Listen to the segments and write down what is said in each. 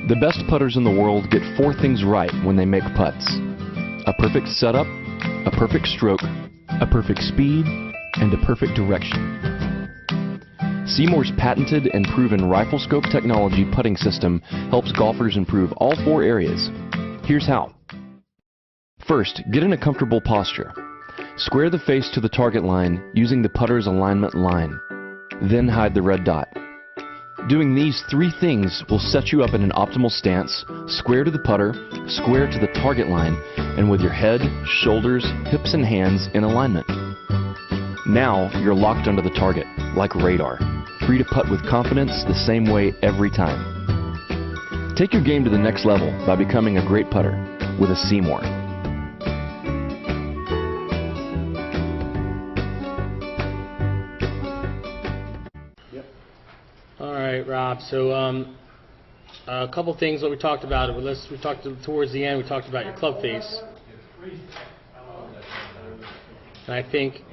The best putters in the world get 4 things right when they make putts: a perfect setup, a perfect stroke, a perfect speed, and a perfect direction. Seymour's patented and proven rifle scope technology putting system helps golfers improve all 4 areas. Here's how. First, get in a comfortable posture. Square the face to the target line using the putter's alignment line. Then hide the red dot. Doing these 3 things will set you up in an optimal stance, square to the putter, square to the target line, and with your head, shoulders, hips, and hands in alignment. Now you're locked onto the target, like radar, free to putt with confidence the same way every time. Take your game to the next level by becoming a great putter with a Seymour. All right, Rob. So a couple things that we talked about. We talked towards the end. We talked about your club face, and I think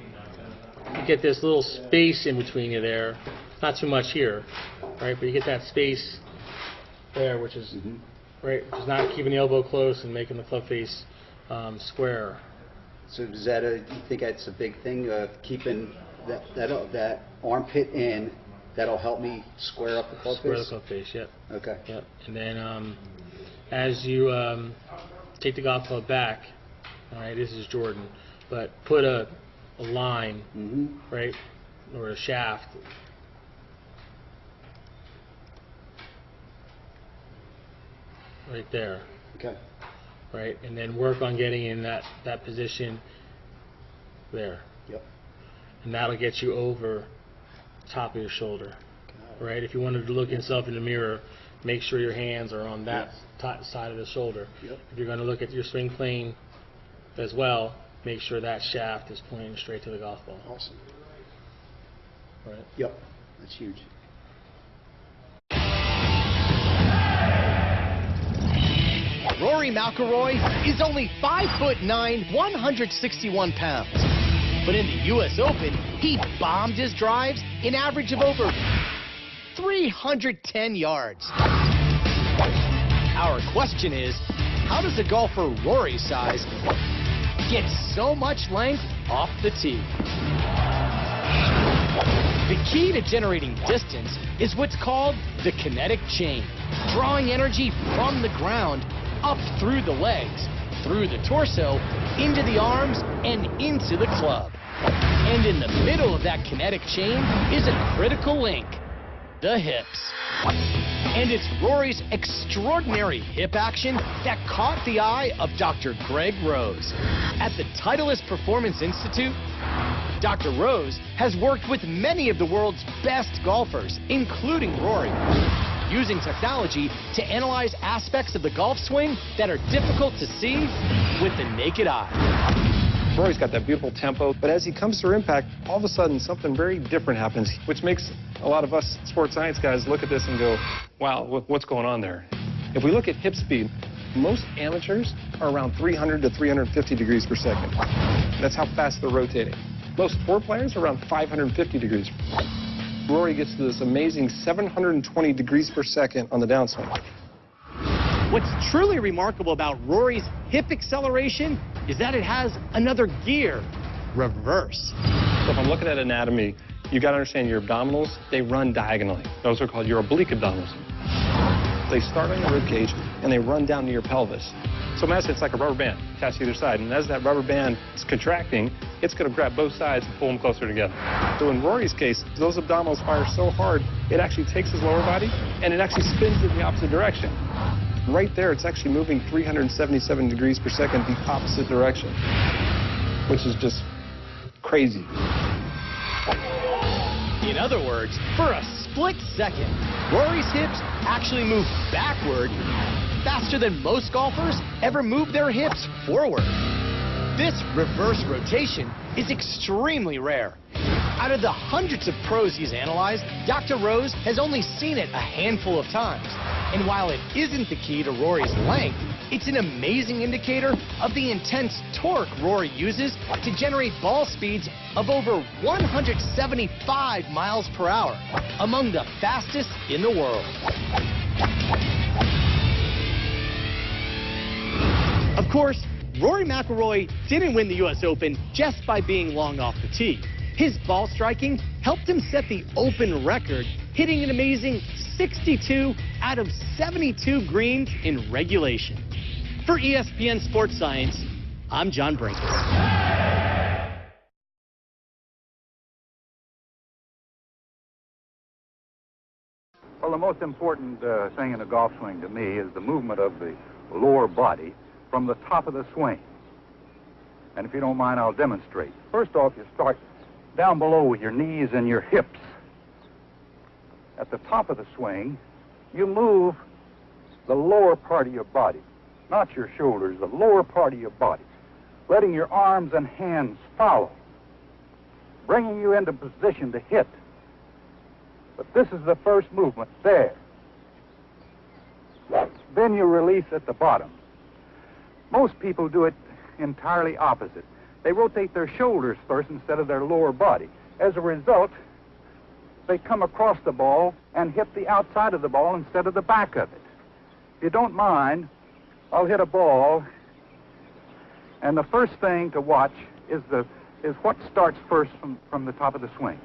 you get this little space in between you there. Not too much here, right? But you get that space there, which is right, which is not keeping the elbow close and making the club face square. So is that you think that's a big thing? Keeping that armpit in. That'll help me square up the club face? Square the club face, yep. Okay. Yep. And then as you take the golf club back, all right, this is Jordan, but put a line, right, or a shaft right there. Okay. Right, and then work on getting in that position there. Yep. And that'll get you over top of your shoulder, right? If you wanted to look yourself in the mirror, make sure your hands are on that side of the shoulder. Yep. If you're going to look at your swing plane as well, make sure that shaft is pointing straight to the golf ball. Awesome. Right. Yep, that's huge. Rory McIlroy is only 5'9", 161 pounds. But in the U.S. Open, he bombed his drives an average of over 310 yards. Our question is, how does a golfer Rory's size get so much length off the tee? The key to generating distance is what's called the kinetic chain, drawing energy from the ground up through the legs, through the torso, into the arms, and into the club. And in the middle of that kinetic chain is a critical link, the hips. And it's Rory's extraordinary hip action that caught the eye of Dr. Greg Rose. At the Titleist Performance Institute, Dr. Rose has worked with many of the world's best golfers, including Rory, using technology to analyze aspects of the golf swing that are difficult to see with the naked eye. Rory's got that beautiful tempo, but as he comes through impact, all of a sudden something very different happens, which makes a lot of us sports science guys look at this and go, wow, what's going on there? If we look at hip speed, most amateurs are around 300 to 350 degrees per second. That's how fast they're rotating. Most tour players are around 550 degrees. Rory gets to this amazing 720 degrees per second on the downswing. What's truly remarkable about Rory's hip acceleration is that it has another gear, reverse. So if I'm looking at anatomy, you got to understand your abdominals, they run diagonally. Those are called your oblique abdominals. They start on your rib cage and they run down to your pelvis. So imagine it's like a rubber band attached to either side, and as that rubber band is contracting, it's going to grab both sides and pull them closer together. So in Rory's case, those abdominals fire so hard, it actually takes his lower body and it actually spins in the opposite direction. Right there, it's actually moving 377 degrees per second the opposite direction, which is just crazy. In other words, for a split second, Rory's hips actually move backward faster than most golfers ever move their hips forward. This reverse rotation is extremely rare. Out of the hundreds of pros he's analyzed, Dr. Rose has only seen it a handful of times. And while it isn't the key to Rory's length, it's an amazing indicator of the intense torque Rory uses to generate ball speeds of over 175 miles per hour, among the fastest in the world. Of course, Rory McIlroy didn't win the U.S. Open just by being long off the tee. His ball striking helped him set the Open record, hitting an amazing 62 out of 72 greens in regulation. For ESPN Sports Science, I'm John Brinkus. Well, the most important thing in a golf swing to me is the movement of the lower body from the top of the swing. And if you don't mind, I'll demonstrate. First off, you start down below with your knees and your hips. At the top of the swing, you move the lower part of your body, not your shoulders, the lower part of your body, letting your arms and hands follow, bringing you into position to hit. But this is the first movement there. Then you release at the bottom. Most people do it entirely opposite. They rotate their shoulders first instead of their lower body. As a result, they come across the ball and hit the outside of the ball instead of the back of it. If you don't mind, I'll hit a ball, and the first thing to watch is what starts first from the top of the swing.